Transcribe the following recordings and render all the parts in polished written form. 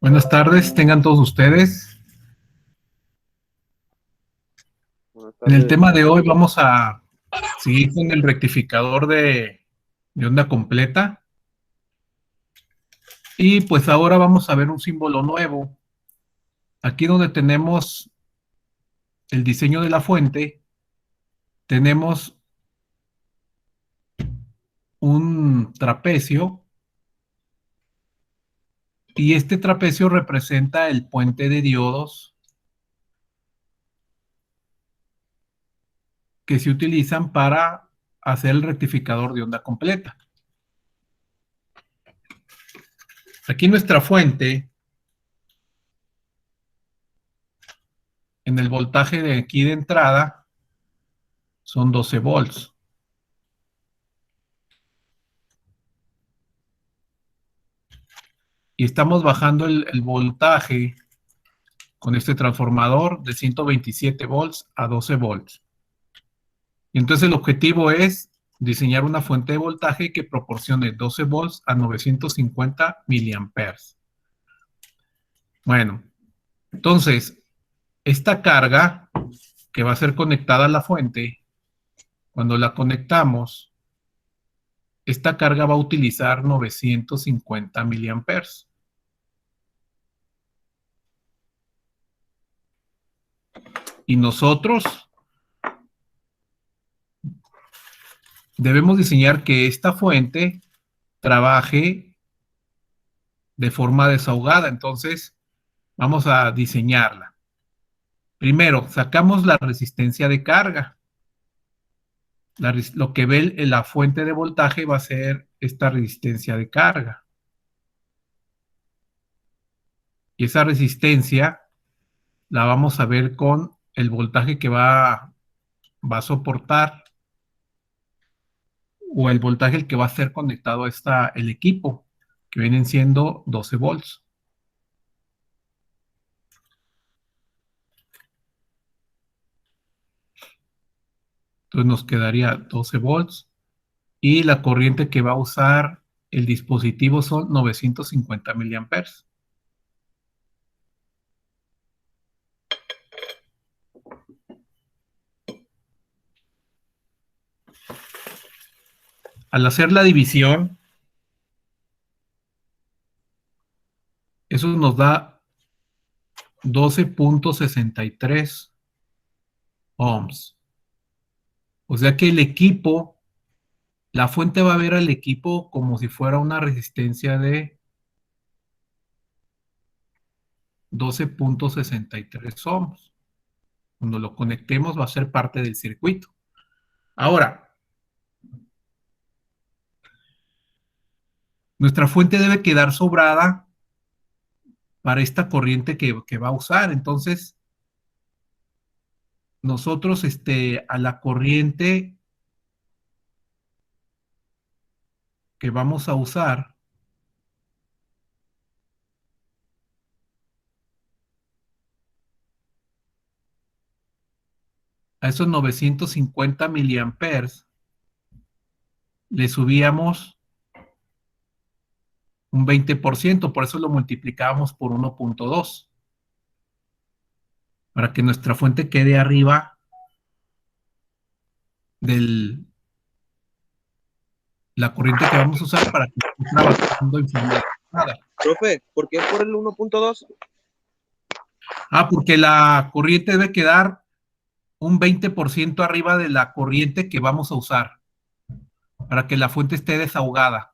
Buenas tardes, tengan todos ustedes. Buenas En el tardes. tema de hoy vamos a seguir con el rectificador de onda completa. Y pues ahora vamos a ver un símbolo nuevo. Aquí donde tenemos el diseño de la fuente, tenemos un trapecio y este trapecio representa el puente de diodos que se utilizan para hacer el rectificador de onda completa. Aquí nuestra fuente, en el voltaje de aquí de entrada, son 12 volts. Y estamos bajando el voltaje con este transformador de 127 volts a 12 volts. Y entonces el objetivo es diseñar una fuente de voltaje que proporcione 12 volts a 950 miliamperes. Bueno, entonces esta carga que va a ser conectada a la fuente, cuando la conectamos, esta carga va a utilizar 950 miliamperes. Y nosotros debemos diseñar que esta fuente trabaje de forma desahogada. Entonces, vamos a diseñarla. Primero, sacamos la resistencia de carga. Lo que ve la fuente de voltaje va a ser esta resistencia de carga. Y esa resistencia la vamos a ver con el voltaje que va a soportar o el voltaje el que va a ser conectado a el equipo, que vienen siendo 12 volts. Entonces nos quedaría 12 volts y la corriente que va a usar el dispositivo son 950 miliamperes. Al hacer la división, eso nos da 12.63 ohms. O sea que el equipo, la fuente va a ver al equipo como si fuera una resistencia de 12.63 ohms. Cuando lo conectemos va a ser parte del circuito. Ahora, nuestra fuente debe quedar sobrada para esta corriente que va a usar. Entonces, nosotros a la corriente que vamos a usar, a esos 950 miliamperes, le subíamos un 20%, por eso lo multiplicábamos por 1.2, para que nuestra fuente quede arriba de la corriente que vamos a usar para que esté trabajando en forma de nada. Profe, ¿por qué por el 1.2? Porque la corriente debe quedar un 20% arriba de la corriente que vamos a usar, para que la fuente esté desahogada.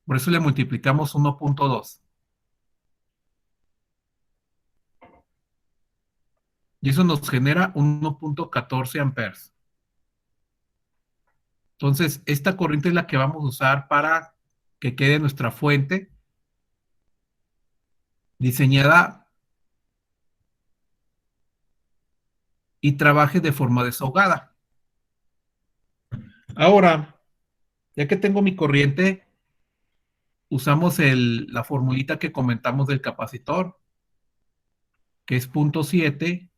Por eso le multiplicamos 1.2. Y eso nos genera 1.14 amperes. Entonces, esta corriente es la que vamos a usar para que quede nuestra fuente diseñada y trabaje de forma desahogada. Ahora, ya que tengo mi corriente, usamos la formulita que comentamos del capacitor, que es 0.7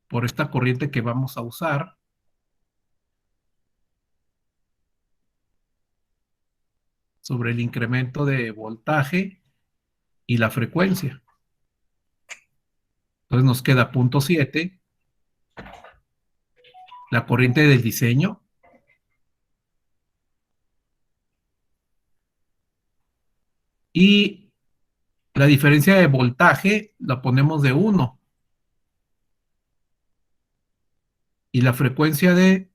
por esta corriente que vamos a usar. sobre el incremento de voltaje y la frecuencia. Entonces nos queda 0.7, la corriente del diseño, y la diferencia de voltaje la ponemos de 1, y la frecuencia de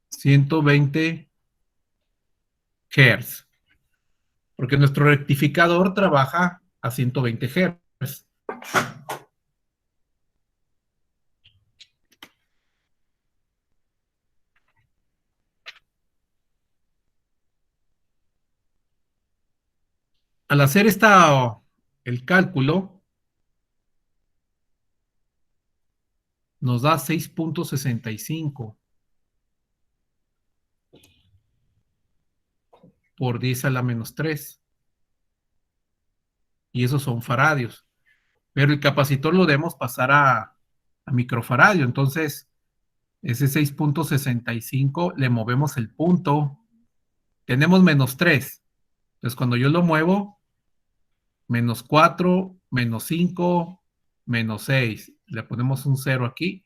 120 Hz, porque nuestro rectificador trabaja a 120 Hz. Al hacer el cálculo, nos da 6.65 por 10 a la menos 3. Y esos son faradios. Pero el capacitor lo debemos pasar a microfaradio. Entonces, ese 6.65 le movemos el punto. Tenemos menos 3. Entonces, cuando yo lo muevo, menos 4, menos 5, menos 6. Le ponemos un 0 aquí.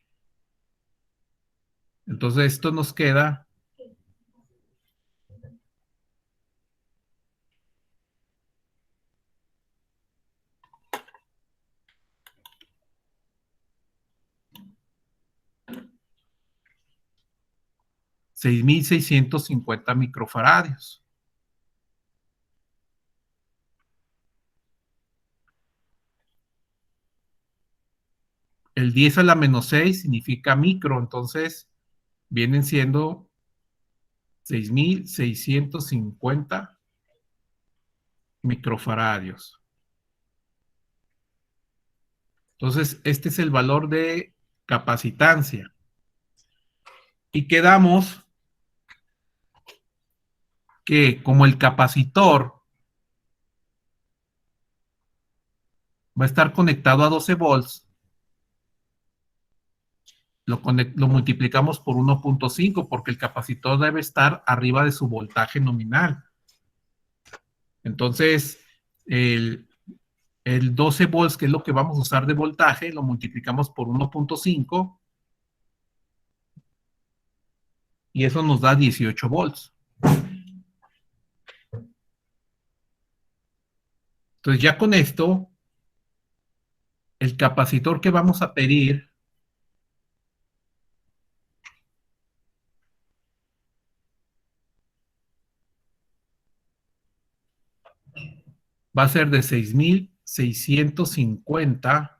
Entonces, esto nos queda 6.650 microfaradios. El 10 a la menos 6 significa micro, entonces vienen siendo 6.650 microfaradios. Entonces, este es el valor de capacitancia. Y quedamos que como el capacitor va a estar conectado a 12 volts, lo multiplicamos por 1.5 porque el capacitor debe estar arriba de su voltaje nominal. Entonces, el 12 volts, que es lo que vamos a usar de voltaje, lo multiplicamos por 1.5 y eso nos da 18 volts. Entonces, ya con esto, el capacitor que vamos a pedir va a ser de 6.650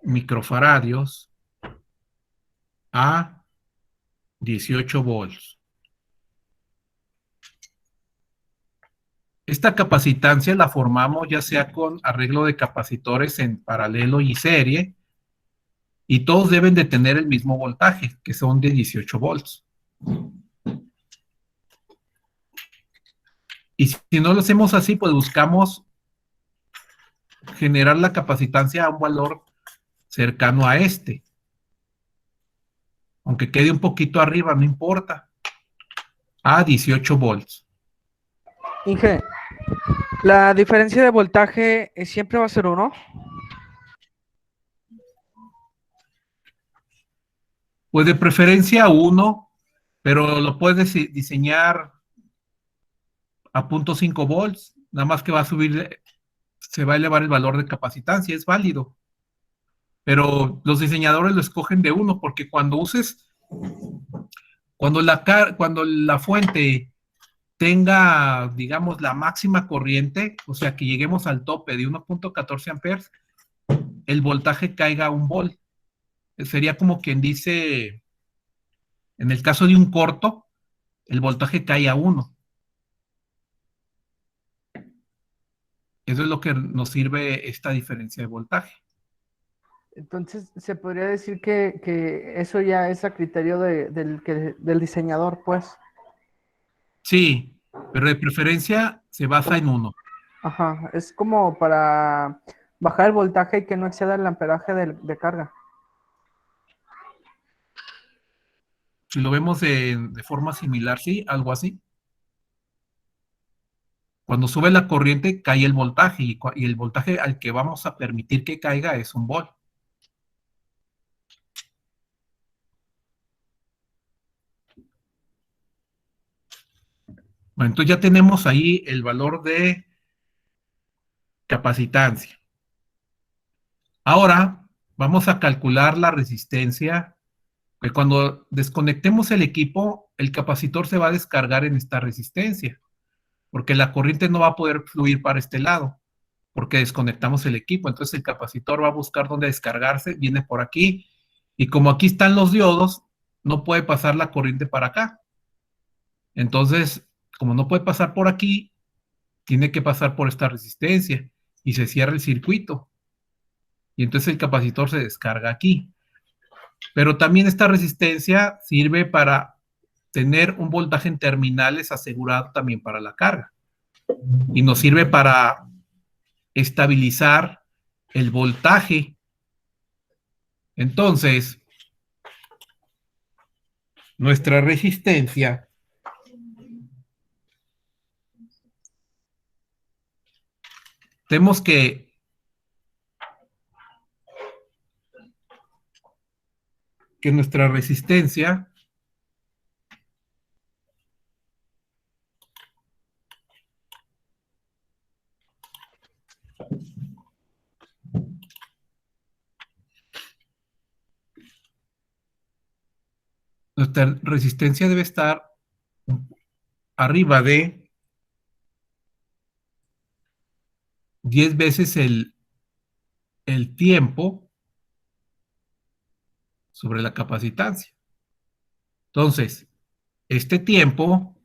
microfaradios a 18 volts. Esta capacitancia la formamos ya sea con arreglo de capacitores en paralelo y serie, y todos deben de tener el mismo voltaje, que son de 18 volts. Y si no lo hacemos así, pues buscamos generar la capacitancia a un valor cercano a este. Aunque quede un poquito arriba, no importa. A 18 volts. Inge, la diferencia de voltaje siempre va a ser 1. Pues de preferencia 1, pero lo puedes diseñar a 0.5 volts. Nada más que va a subir, se va a elevar el valor de capacitancia, es válido. Pero los diseñadores lo escogen de 1 porque cuando la fuente tenga, digamos, la máxima corriente, o sea, que lleguemos al tope de 1.14 amperes, el voltaje caiga a 1 volt. Sería como quien dice, en el caso de un corto, el voltaje cae a 1. Eso es lo que nos sirve esta diferencia de voltaje. Entonces, se podría decir que eso ya es a criterio del diseñador, pues. Sí, pero de preferencia se basa en 1. Ajá, es como para bajar el voltaje y que no exceda el amperaje de carga. Si lo vemos de forma similar, sí, algo así. Cuando sube la corriente, cae el voltaje y el voltaje al que vamos a permitir que caiga es un volt. Bueno, entonces ya tenemos ahí el valor de capacitancia. Ahora vamos a calcular la resistencia, que cuando desconectemos el equipo, el capacitor se va a descargar en esta resistencia, porque la corriente no va a poder fluir para este lado, porque desconectamos el equipo. Entonces el capacitor va a buscar dónde descargarse, viene por aquí, y como aquí están los diodos, no puede pasar la corriente para acá. Entonces, como no puede pasar por aquí, tiene que pasar por esta resistencia y se cierra el circuito. Y entonces el capacitor se descarga aquí. Pero también esta resistencia sirve para tener un voltaje en terminales asegurado también para la carga. Y nos sirve para estabilizar el voltaje. Entonces, nuestra resistencia tenemos que nuestra resistencia debe estar arriba de 10 veces el tiempo sobre la capacitancia. Entonces, este tiempo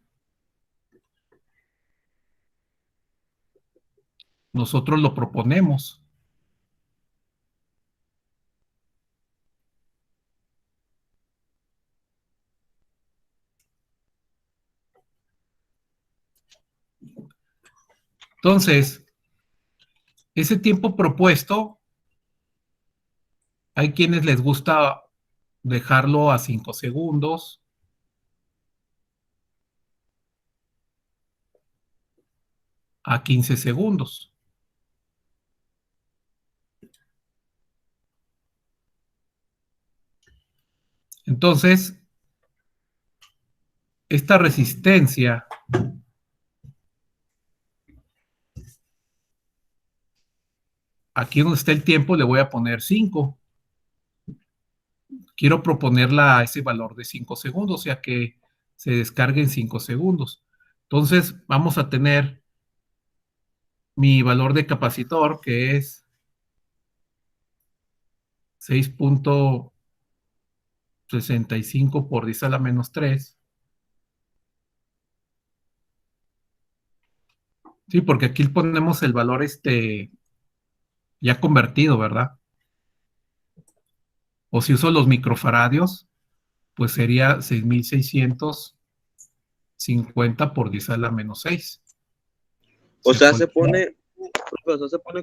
nosotros lo proponemos. Entonces, ese tiempo propuesto, hay quienes les gusta dejarlo a 5 segundos, a 15 segundos. Entonces, esta resistencia aquí donde está el tiempo le voy a poner 5. Quiero proponerla a ese valor de 5 segundos, o sea que se descargue en 5 segundos. Entonces, vamos a tener mi valor de capacitor, que es 6.65 por 10 a la menos 3. Sí, porque aquí ponemos el valor ya convertido, ¿verdad? O si uso los microfaradios, pues sería 6.650 por 10 a la menos 6. O sea, Se se pone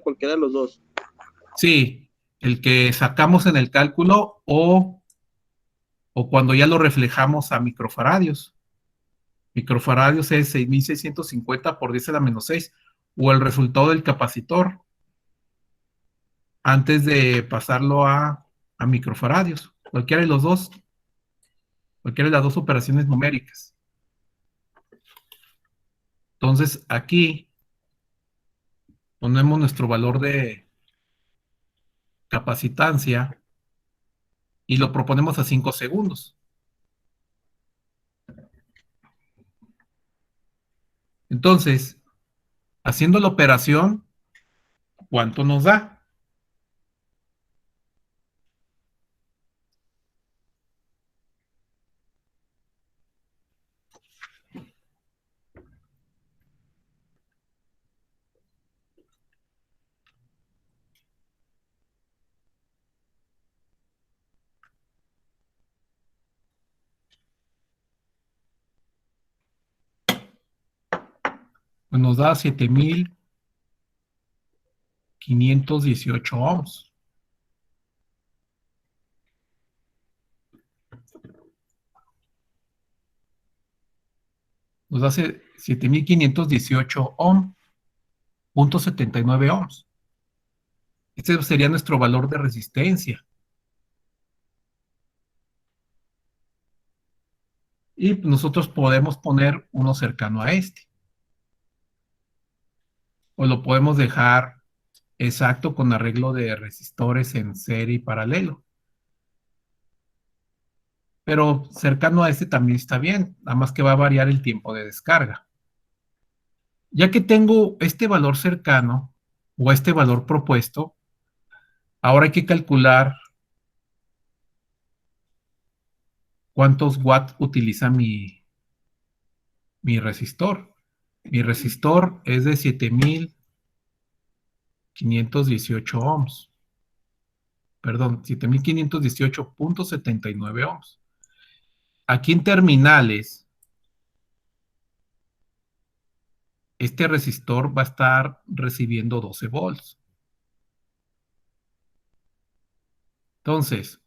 cualquiera de los dos. Sí, el que sacamos en el cálculo o cuando ya lo reflejamos a microfaradios. Microfaradios es 6.650 por 10 a la menos 6, o el resultado del capacitor antes de pasarlo a microfaradios. Cualquiera de los dos, cualquiera de las dos operaciones numéricas. Entonces, aquí ponemos nuestro valor de capacitancia y lo proponemos a 5 segundos. Entonces, haciendo la operación, ¿cuánto nos da? Pues nos da 7.518 ohms. nos hace 7518 ohm, punto 79 ohms. Este sería nuestro valor de resistencia. Y nosotros podemos poner uno cercano a este. O lo podemos dejar exacto con arreglo de resistores en serie y paralelo. Pero cercano a este también está bien, nada más que va a variar el tiempo de descarga. Ya que tengo este valor cercano o este valor propuesto, ahora hay que calcular cuántos watts utiliza mi resistor. Mi resistor es de 7518 ohms. Perdón, 7518.79 ohms. Aquí en terminales, este resistor va a estar recibiendo 12 volts. Entonces,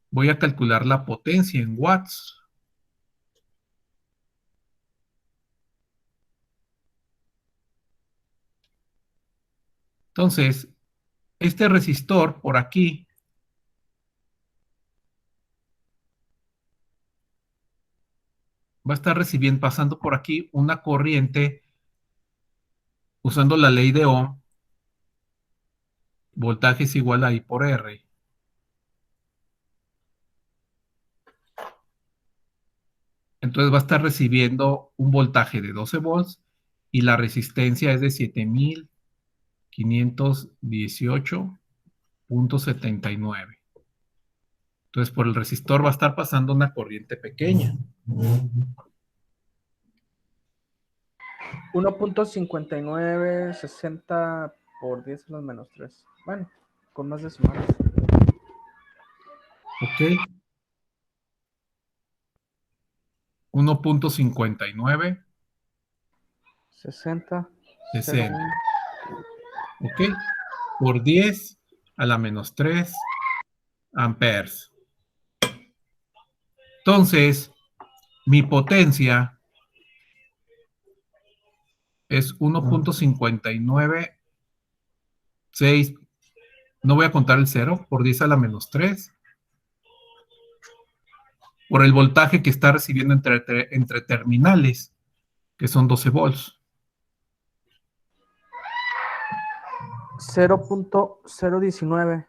voy a calcular la potencia en watts. Entonces, este resistor por aquí va a estar recibiendo, pasando por aquí una corriente usando la ley de Ohm, voltaje es igual a I por R. Entonces va a estar recibiendo un voltaje de 12 volts y la resistencia es de 7518.79. Entonces por el resistor va a estar pasando una corriente pequeña. 1.5960 por 10 a la menos 3. Bueno, con más decimales. ¿Ok? 1.59. 60. 60. ¿Ok? Por 10 a la menos 3 amperes. Entonces, mi potencia es 1.596. No voy a contar el 0 por 10 a la menos 3 por el voltaje que está recibiendo entre terminales, que son 12 volts. 0.019.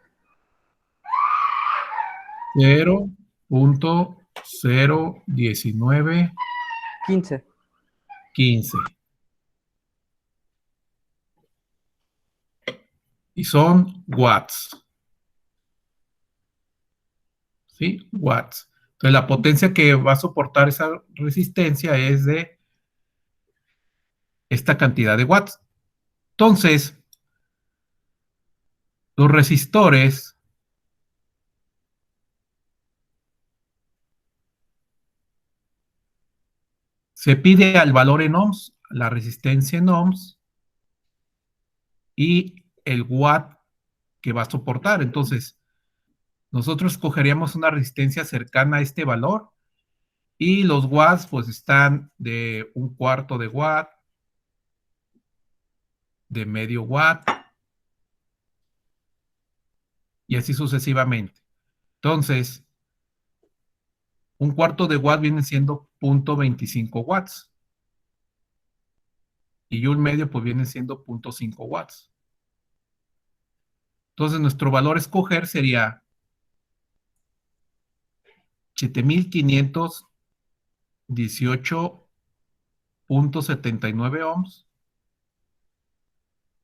0.019. 15. 15. Y son watts. ¿Sí? Watts. Entonces la potencia que va a soportar esa resistencia es de esta cantidad de watts. Entonces, los resistores se pide al valor en ohms, la resistencia en ohms y el watt que va a soportar. Entonces, nosotros escogeríamos una resistencia cercana a este valor y los watts pues están de 1/4 de watt, de medio watt y así sucesivamente. Entonces, 1/4 de watt viene siendo 0.25 watts y un medio pues viene siendo 0.5 watts. Entonces, nuestro valor a escoger sería 7518.79 ohms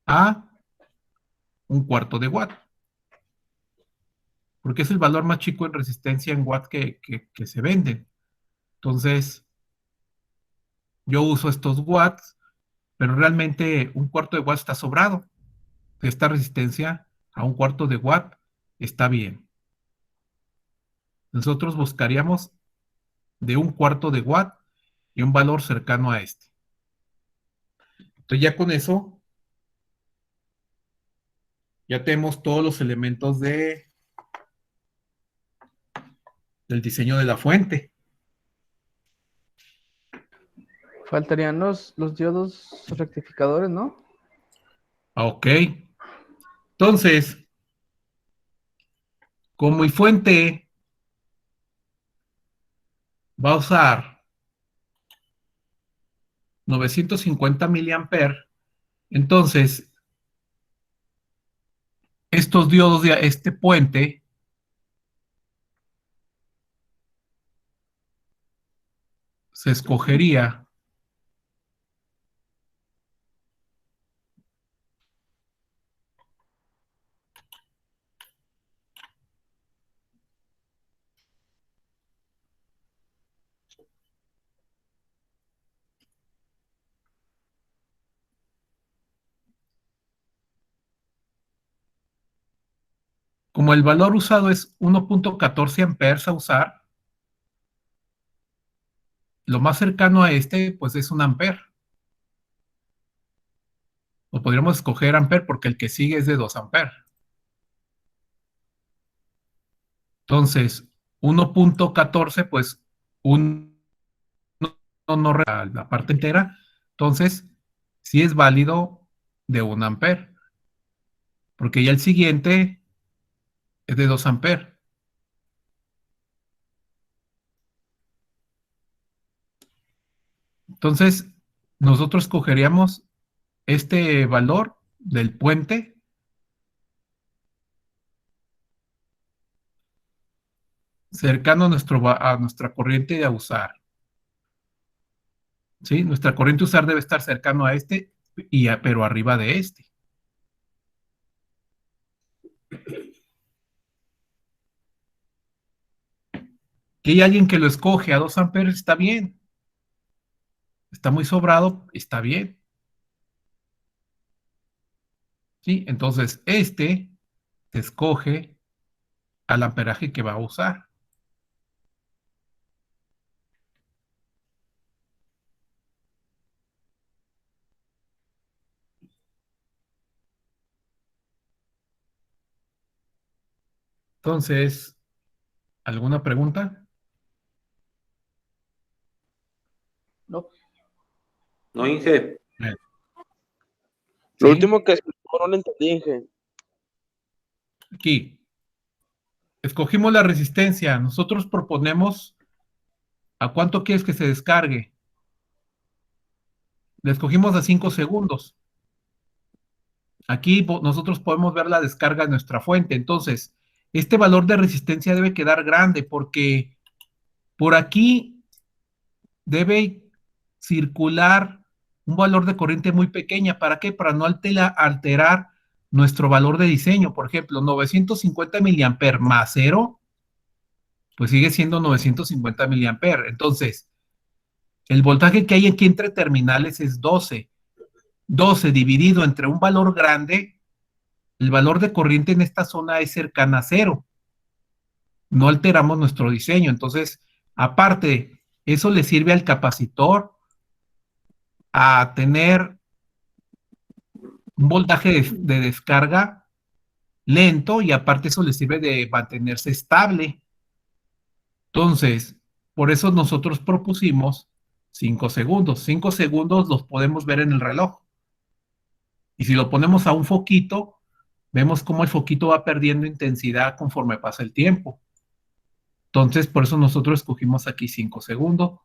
a 1/4 de watt, porque es el valor más chico en resistencia en watt que se venden. Entonces, yo uso estos watts, pero realmente 1/4 de watt está sobrado. Esta resistencia a 1/4 de watt está bien. Nosotros buscaríamos de 1/4 de watt y un valor cercano a este. Entonces ya con eso, ya tenemos todos los elementos de del diseño de la fuente. Faltarían los diodos rectificadores, ¿no? Ok. Entonces, como mi fuente va a usar 950 miliamperes, entonces estos diodos de este puente se escogería como el valor usado es 1.14 amperes a usar, lo más cercano a este, pues es un amper. O podríamos escoger amper porque el que sigue es de 2 amperes. Entonces, 1.14, pues, la parte entera. Entonces, sí es válido de 1 amper. Porque ya el siguiente es de 2 amperes. Entonces, nosotros escogeríamos este valor del puente cercano a nuestra corriente a usar. ¿Sí? Nuestra corriente a usar debe estar cercano a este, pero arriba de este. Que hay alguien que lo escoge a 2 amperes, está bien. Está muy sobrado, está bien. ¿Sí? Entonces, este se escoge al amperaje que va a usar. Entonces, ¿alguna pregunta? No. No, Inge. Lo ¿Sí? último que explicó no lo entendí, Inge. Aquí. Escogimos la resistencia. Nosotros proponemos a cuánto quieres que se descargue. Le escogimos a 5 segundos. Aquí nosotros podemos ver la descarga de nuestra fuente. Entonces, este valor de resistencia debe quedar grande porque por aquí debe circular un valor de corriente muy pequeña. ¿Para qué? Para no alterar nuestro valor de diseño. Por ejemplo, 950 miliamperes más 0, pues sigue siendo 950 miliamperes. Entonces, el voltaje que hay aquí entre terminales es 12. 12 dividido entre un valor grande, el valor de corriente en esta zona es cercana a 0. No alteramos nuestro diseño. Entonces, aparte, eso le sirve al capacitor a tener un voltaje de descarga lento y aparte eso le sirve de mantenerse estable. Entonces, por eso nosotros propusimos 5 segundos. 5 segundos los podemos ver en el reloj. Y si lo ponemos a un foquito, vemos cómo el foquito va perdiendo intensidad conforme pasa el tiempo. Entonces, por eso nosotros escogimos aquí 5 segundos.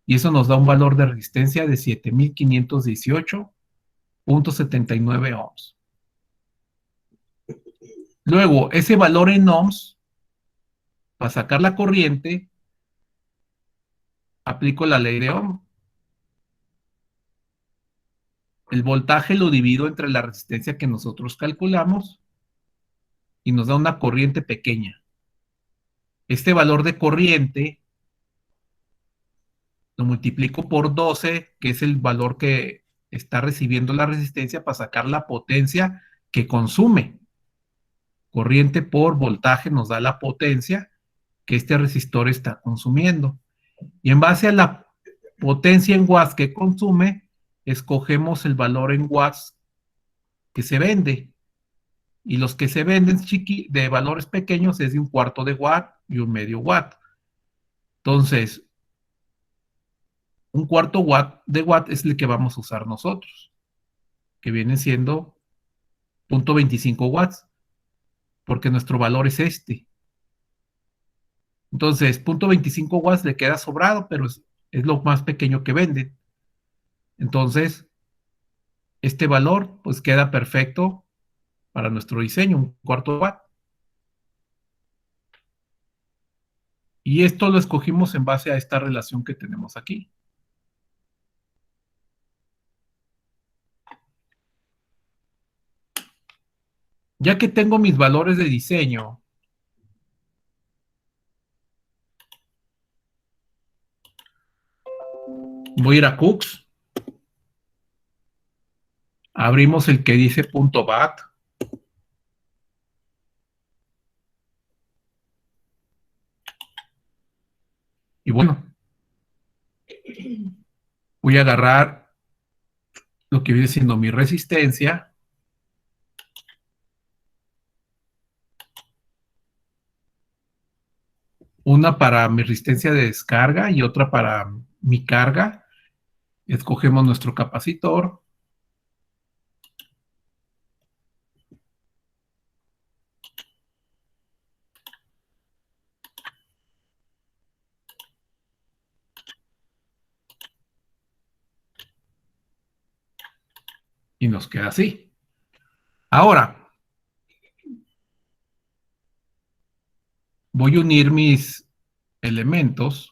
Y eso nos da un valor de resistencia de 7518.79 ohms. Luego, ese valor en ohms, para sacar la corriente, aplico la ley de Ohm. El voltaje lo divido entre la resistencia que nosotros calculamos y nos da una corriente pequeña. Este valor de corriente lo multiplico por 12, que es el valor que está recibiendo la resistencia para sacar la potencia que consume. Corriente por voltaje nos da la potencia que este resistor está consumiendo. Y en base a la potencia en watts que consume, escogemos el valor en watts que se vende. Y los que se venden de valores pequeños es de 1/4 de watt y 1/2 watt. Entonces, un cuarto watt de watt es el que vamos a usar nosotros, que viene siendo 0.25 watts, porque nuestro valor es este. Entonces, 0.25 watts le queda sobrado, pero es lo más pequeño que venden. Entonces, este valor pues queda perfecto para nuestro diseño, un cuarto watt. Y esto lo escogimos en base a esta relación que tenemos aquí. Ya que tengo mis valores de diseño, voy a ir a Cooks, abrimos el que dice .bat, y bueno, voy a agarrar lo que viene siendo mi resistencia, una para mi resistencia de descarga y otra para mi carga. Escogemos nuestro capacitor. Y nos queda así. Ahora, voy a unir mis elementos.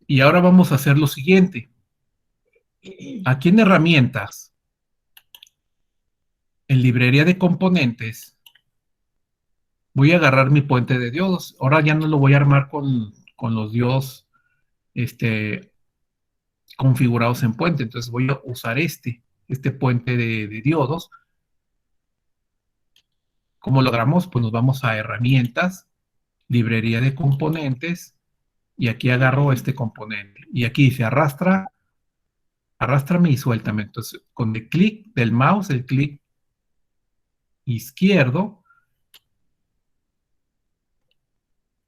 Y ahora vamos a hacer lo siguiente. Aquí en herramientas, en librería de componentes, voy a agarrar mi puente de diodos. Ahora ya no lo voy a armar con los diodos configurados en puente. Entonces voy a usar este puente de diodos. ¿Cómo logramos? Pues nos vamos a herramientas, librería de componentes, y aquí agarro este componente. Y aquí dice arrastra, arrástrame y suéltame. Entonces, con el clic del mouse, el clic izquierdo,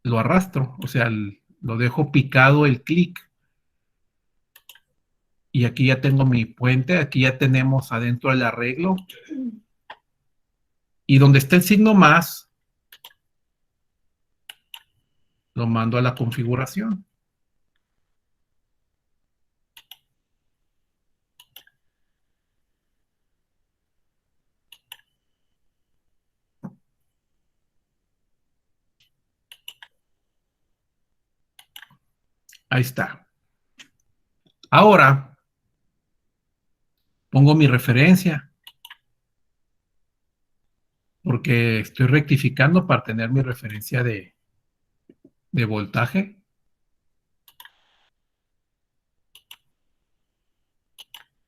lo arrastro, o sea, lo dejo picado el clic. Y aquí ya tengo mi puente, aquí ya tenemos adentro el arreglo. Y donde está el signo más, lo mando a la configuración. Ahí está. Ahora, pongo mi referencia, porque estoy rectificando para tener mi referencia de voltaje.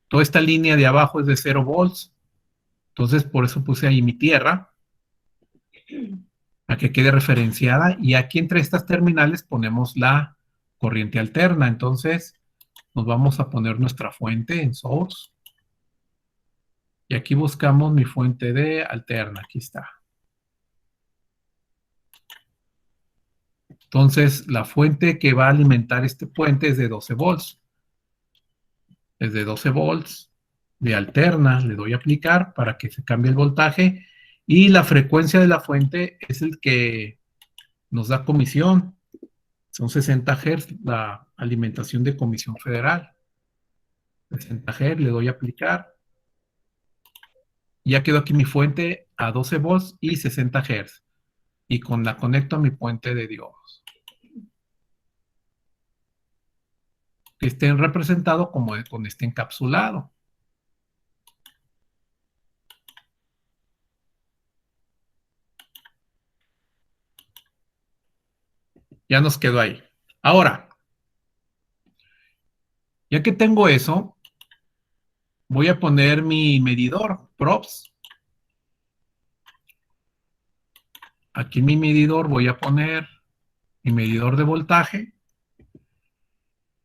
Toda esta línea de abajo es de 0 volts, entonces por eso puse ahí mi tierra, para que quede referenciada, y aquí entre estas terminales ponemos la corriente alterna. Entonces nos vamos a poner nuestra fuente en source, y aquí buscamos mi fuente de alterna, aquí está. Entonces la fuente que va a alimentar este puente es de 12 volts. Es de 12 volts de alterna, le doy a aplicar para que se cambie el voltaje, y la frecuencia de la fuente es el que nos da comisión. Son 60 Hz la alimentación de comisión federal. 60 Hz, le doy a aplicar. Ya quedó aquí mi fuente a 12 volts y 60 Hz. Y la conecto a mi puente de diodos, que estén representados como con este encapsulado. Ya nos quedó ahí. Ahora, ya que tengo eso, voy a poner mi medidor, props. Aquí en mi medidor voy a poner mi medidor de voltaje.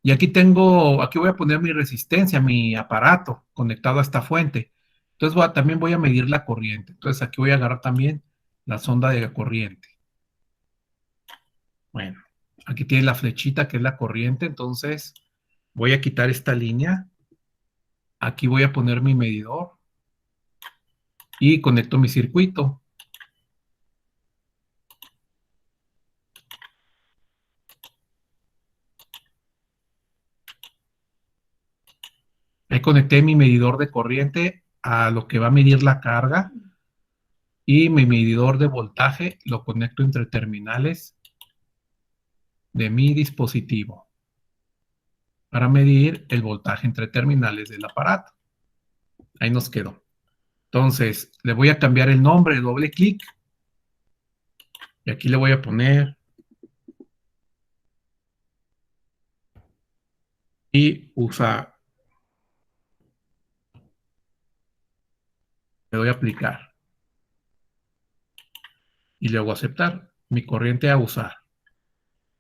Y aquí voy a poner mi resistencia, mi aparato conectado a esta fuente. Entonces también voy a medir la corriente. Entonces aquí voy a agarrar también la sonda de corriente. Bueno, aquí tiene la flechita que es la corriente. Entonces voy a quitar esta línea. Aquí voy a poner mi medidor. Y conecto mi circuito. Ahí conecté mi medidor de corriente a lo que va a medir la carga. Y mi medidor de voltaje lo conecto entre terminales de mi dispositivo para medir el voltaje entre terminales del aparato. Ahí nos quedó. Entonces, le voy a cambiar el nombre, doble clic. Y aquí le voy a poner y usar. Le doy a aplicar. Y luego aceptar. Mi corriente a usar.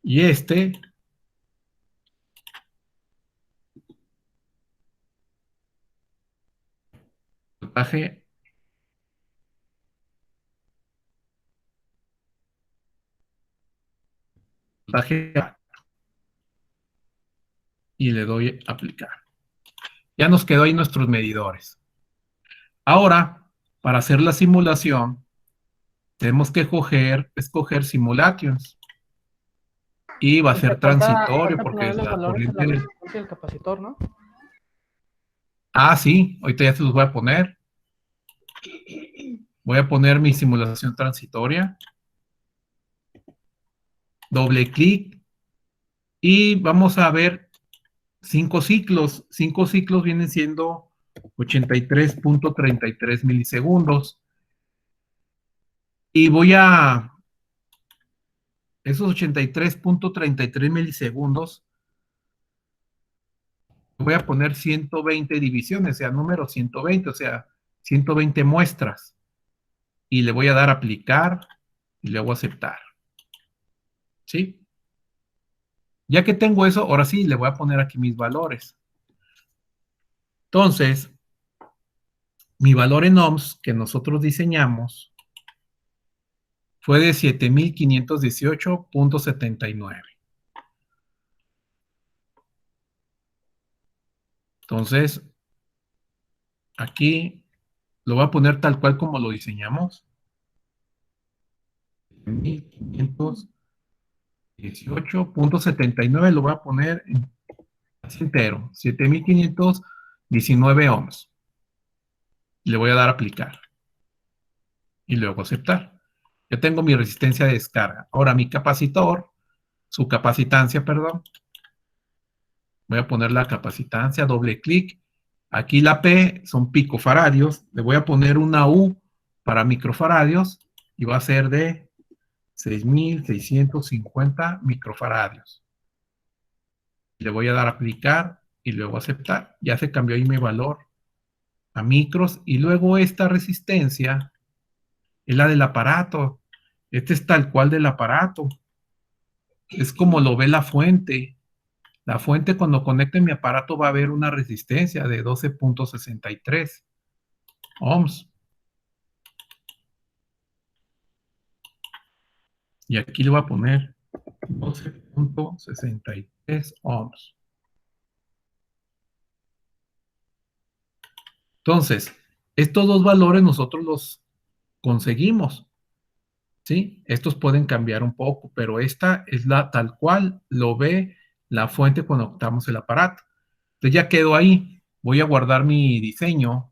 Y voltaje y le doy a aplicar. Ya nos quedó ahí nuestros medidores. Ahora, para hacer la simulación, tenemos que escoger simulations. Y va a ser transitorio porque ponerle la valores a la corriente... resistencia del capacitor, ¿no? Ah, sí, ahorita ya se los voy a poner. Voy a poner mi simulación transitoria. Doble clic. Y vamos a ver 5 ciclos. 5 ciclos vienen siendo 83.33 milisegundos. Y esos 83.33 milisegundos, voy a poner 120 divisiones, o sea, número 120, o sea, 120 muestras. Y le voy a dar a aplicar y luego aceptar. ¿Sí? Ya que tengo eso, ahora sí, le voy a poner aquí mis valores. Entonces, mi valor en ohms que nosotros diseñamos fue de 7518.79. Entonces, aquí lo voy a poner tal cual como lo diseñamos. 7518.79 lo voy a poner así entero. 7519 ohms. Le voy a dar a aplicar. Y luego aceptar. Yo tengo mi resistencia de descarga. Ahora mi capacitor, su capacitancia, perdón. Voy a poner la capacitancia, doble clic. Aquí la P son picofaradios. Le voy a poner una U para microfaradios y va a ser de 6.650 microfaradios. Le voy a dar a aplicar y luego aceptar. Ya se cambió ahí mi valor a micros. Y luego esta resistencia es la del aparato. Este es tal cual del aparato. Es como lo ve la fuente. La fuente cuando conecte mi aparato va a haber una resistencia de 12.63 ohms. Y aquí le voy a poner 12.63 ohms. Entonces, estos dos valores nosotros los conseguimos. ¿Sí? Estos pueden cambiar un poco, pero esta es la tal cual lo ve la fuente cuando conectamos el aparato. Entonces ya quedó ahí. Voy a guardar mi diseño.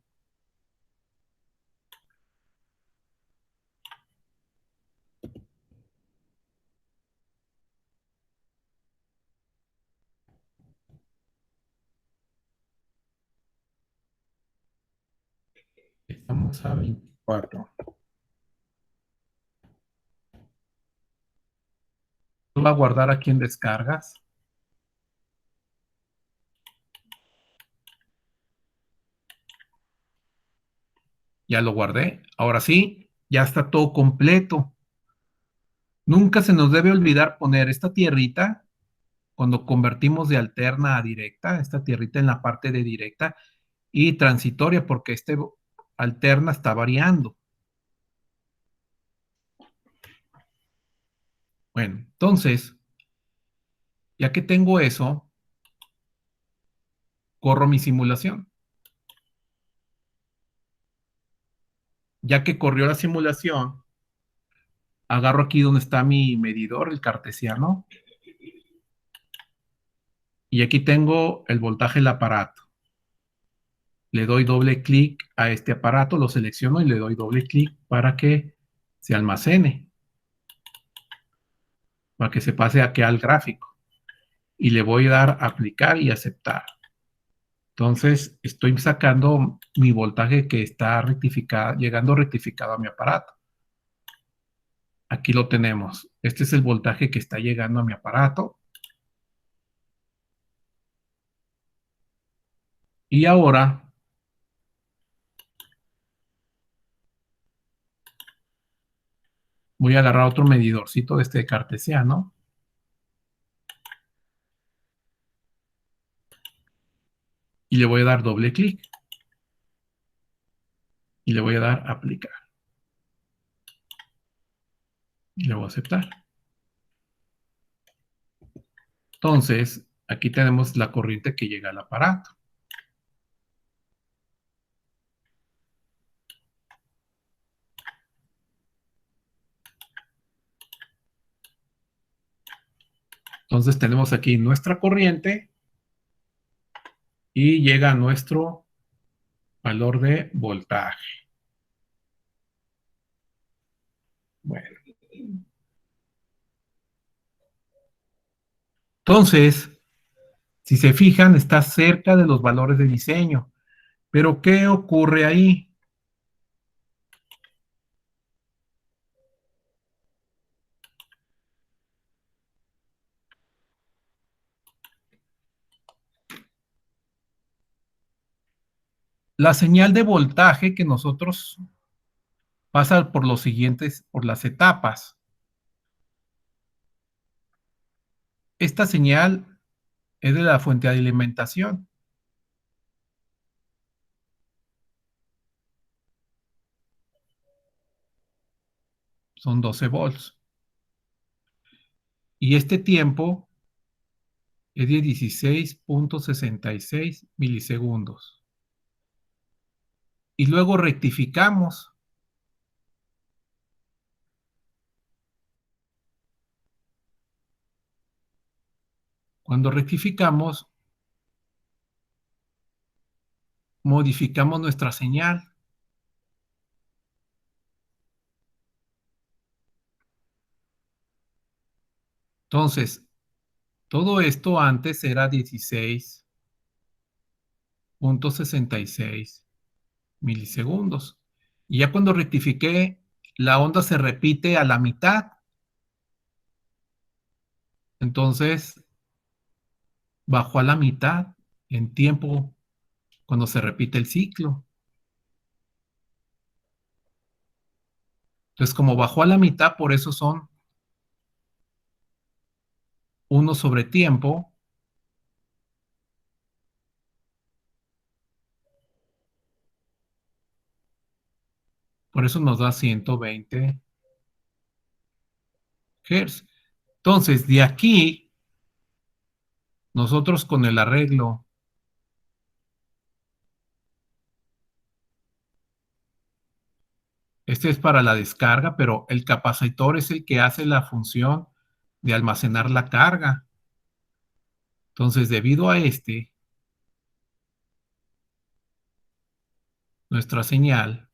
Estamos a 24. Lo voy a guardar aquí en descargas. Ya lo guardé. Ahora sí, ya está todo completo. Nunca se nos debe olvidar poner esta tierrita cuando convertimos de alterna a directa, esta tierrita en la parte de directa y transitoria, porque este alterna está variando. Bueno, entonces, ya que tengo eso, corro mi simulación. Ya que corrió la simulación, agarro aquí donde está mi medidor, el cartesiano, y aquí tengo el voltaje del aparato. Le doy doble clic a este aparato, lo selecciono y le doy doble clic para que se almacene, para que se pase aquí al gráfico. Y le voy a dar a aplicar y aceptar. Entonces, estoy sacando mi voltaje que está rectificado, llegando rectificado a mi aparato. Aquí lo tenemos. Este es el voltaje que está llegando a mi aparato. Y ahora voy a agarrar otro medidorcito de este cartesiano. Y le voy a dar doble clic. Y le voy a dar aplicar. Y le voy a aceptar. Entonces, aquí tenemos la corriente que llega al aparato. Entonces tenemos aquí nuestra corriente y llega a nuestro valor de voltaje. Bueno. Entonces, si se fijan, está cerca de los valores de diseño. Pero ¿qué ocurre ahí? La señal de voltaje que nosotros pasa por por las etapas. Esta señal es de la fuente de alimentación. Son 12 volts. Y este tiempo es de 16.66 milisegundos. Y luego rectificamos. Cuando rectificamos, modificamos nuestra señal. Entonces, todo esto antes era 16.66 milisegundos. Y ya cuando rectifiqué, la onda se repite a la mitad. Entonces, bajó a la mitad en tiempo cuando se repite el ciclo. Entonces, como bajó a la mitad, por eso son 1 sobre tiempo. Por eso nos da 120 Hz. Entonces, de aquí, nosotros con el arreglo este es para la descarga, pero el capacitor es el que hace la función de almacenar la carga. Entonces, debido a nuestra señal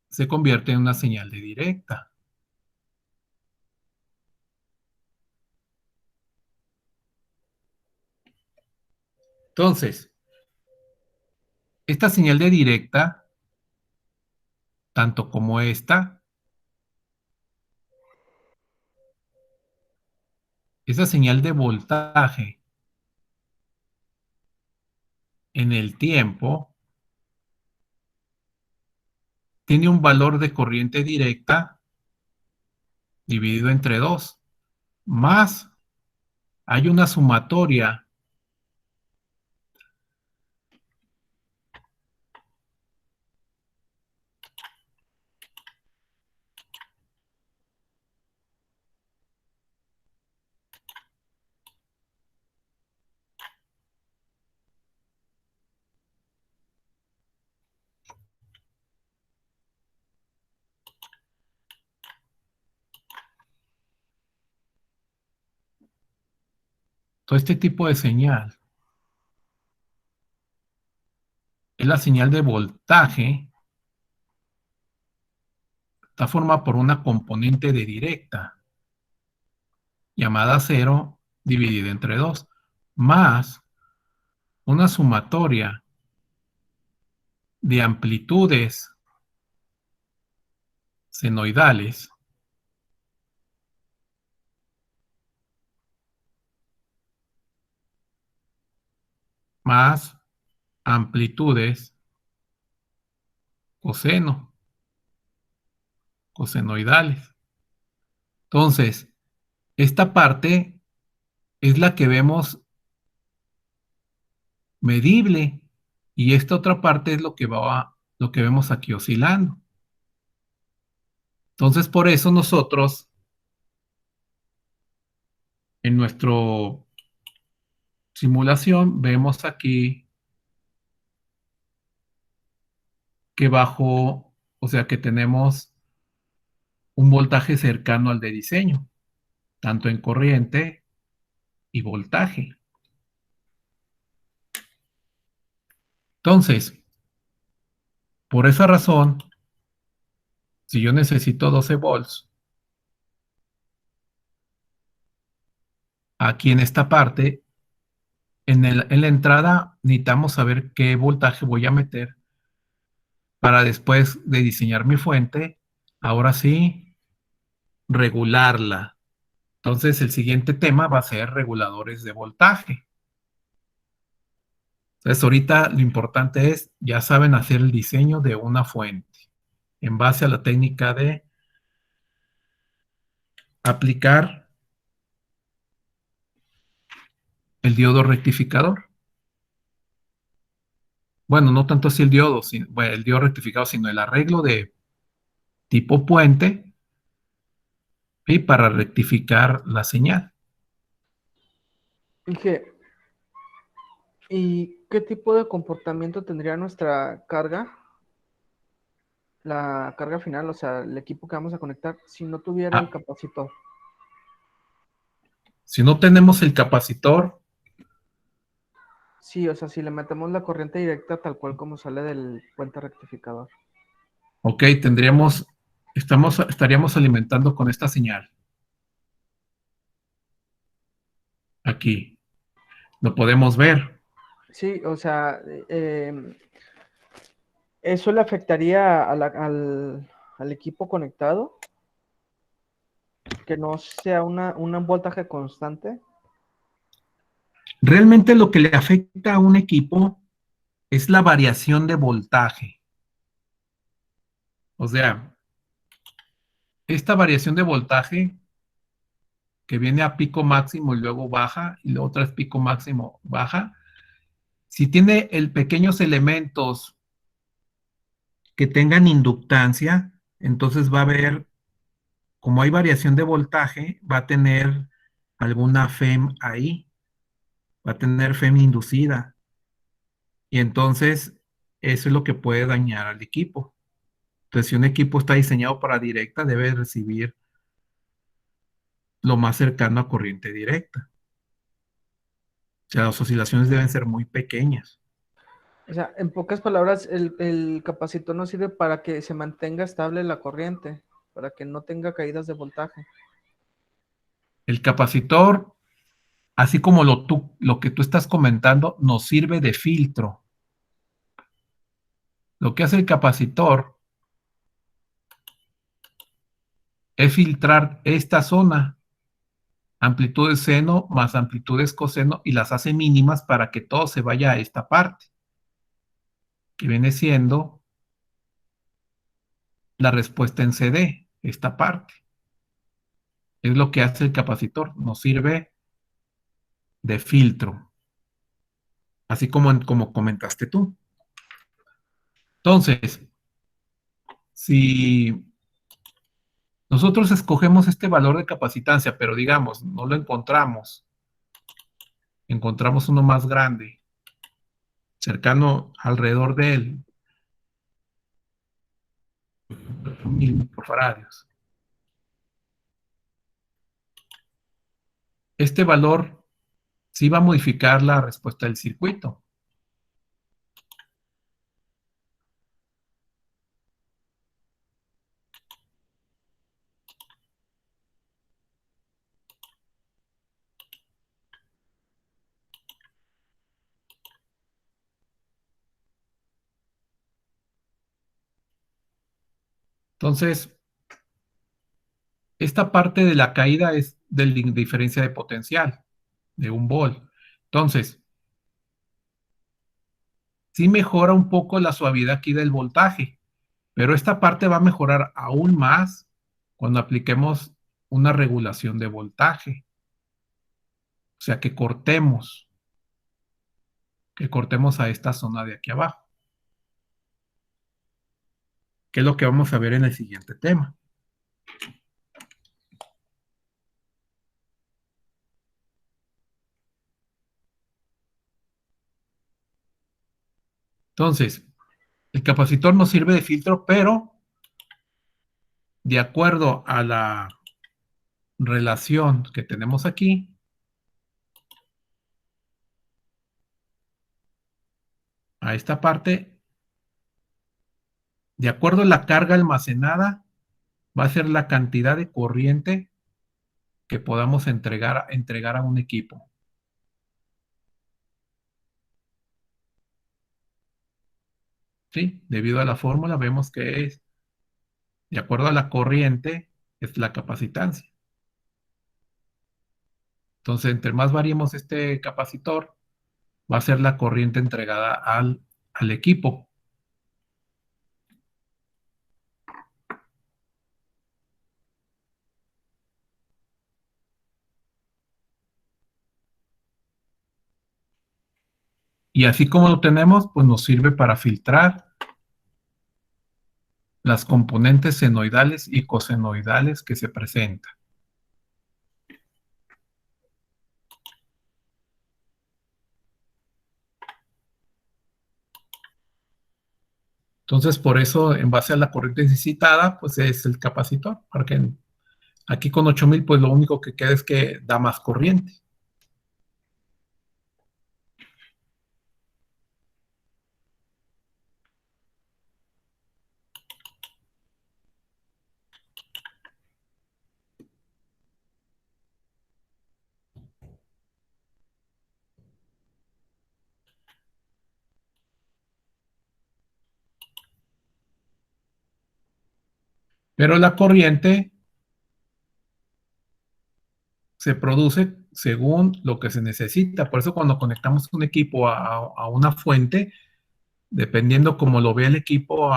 se convierte en una señal de directa. Entonces, esta señal de directa, tanto como esa señal de voltaje en el tiempo tiene un valor de corriente directa dividido entre 2, más hay una sumatoria todo este tipo de señal. Es la señal de voltaje. Está formada por una componente de directa llamada 0 dividida entre 2, más una sumatoria de amplitudes senoidales más amplitudes cosenoidales. Entonces, esta parte es la que vemos medible y esta otra parte es lo que vemos aquí oscilando. Entonces, por eso nosotros en nuestra simulación vemos aquí que o sea que tenemos un voltaje cercano al de diseño, tanto en corriente y voltaje. Entonces, por esa razón, si yo necesito 12 volts, aquí en esta parte, en la entrada necesitamos saber qué voltaje voy a meter para después de diseñar mi fuente, ahora sí, regularla. Entonces, el siguiente tema va a ser reguladores de voltaje. Entonces, ahorita lo importante es, ya saben hacer el diseño de una fuente en base a la técnica de aplicar el diodo rectificador. Bueno, no tanto así el diodo, el diodo rectificado, sino el arreglo de tipo puente y para rectificar la señal. ¿Y qué tipo de comportamiento tendría nuestra carga? La carga final, o sea, el equipo que vamos a conectar, si no tuviera el capacitor. Si no tenemos el capacitor, Sí, o sea, si le metemos la corriente directa tal cual como sale del puente rectificador. ok, estaríamos alimentando con esta señal. Aquí. Lo podemos ver. Sí, o sea, ¿eso le afectaría al equipo conectado? Que no sea un voltaje constante. Realmente lo que le afecta a un equipo es la variación de voltaje. O sea, esta variación de voltaje que viene a pico máximo y luego baja, y luego otra vez pico máximo, baja, si tiene pequeños elementos que tengan inductancia, entonces va a haber, como hay variación de voltaje, va a tener alguna FEM ahí, va a tener FEM inducida. Y entonces eso es lo que puede dañar al equipo. Entonces, si un equipo está diseñado para directa, debe recibir lo más cercano a corriente directa. O sea, las oscilaciones deben ser muy pequeñas. O sea, en pocas palabras, el capacitor nos sirve para que se mantenga estable la corriente, para que no tenga caídas de voltaje. El capacitor, así como lo que tú estás comentando, nos sirve de filtro. Lo que hace el capacitor es filtrar esta zona, amplitudes seno más amplitudes coseno, y las hace mínimas para que todo se vaya a esta parte. que viene siendo la respuesta en CD, esta parte. Es lo que hace el capacitor, nos sirve de filtro, así como comentaste tú. Entonces, si nosotros escogemos este valor de capacitancia, pero digamos, no lo encontramos uno más grande, cercano alrededor de él, 1000 microfarads. Este valor sí va a modificar la respuesta del circuito. Entonces, esta parte de la caída es de la diferencia de potencial, de 1 volt. Entonces, sí mejora un poco la suavidad aquí del voltaje, pero esta parte va a mejorar aún más cuando apliquemos una regulación de voltaje. O sea, que cortemos a esta zona de aquí abajo, que es lo que vamos a ver en el siguiente tema. Entonces, el capacitor nos sirve de filtro, pero de acuerdo a la relación que tenemos aquí, a esta parte, de acuerdo a la carga almacenada, va a ser la cantidad de corriente que podamos entregar a un equipo. ¿Sí? Debido a la fórmula vemos que es, de acuerdo a la corriente, es la capacitancia. Entonces, entre más variemos este capacitor, va a ser la corriente entregada al equipo. Y así como lo tenemos, pues nos sirve para filtrar las componentes senoidales y cosenoidales que se presentan. Entonces, por eso, en base a la corriente necesitada, pues es el capacitor, porque aquí con 8000, pues lo único que queda es que da más corriente. Pero la corriente se produce según lo que se necesita. Por eso cuando conectamos un equipo a una fuente, dependiendo cómo lo vea el equipo,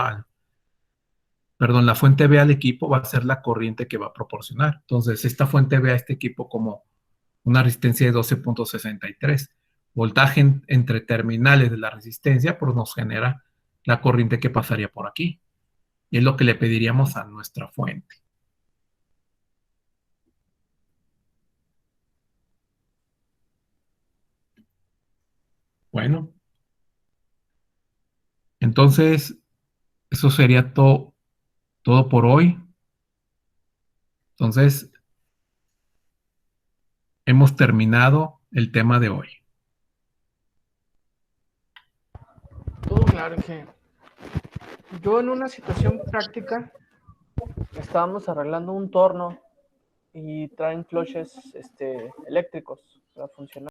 la fuente ve al equipo, va a ser la corriente que va a proporcionar. Entonces, esta fuente ve a este equipo como una resistencia de 12.63. Voltaje entre terminales de la resistencia, pues nos genera la corriente que pasaría por aquí. Y es lo que le pediríamos a nuestra fuente. Bueno, entonces, eso sería todo por hoy. Entonces, hemos terminado el tema de hoy. Todo claro, Inge. Yo en una situación práctica estábamos arreglando un torno y traen cloches eléctricos para funcionar.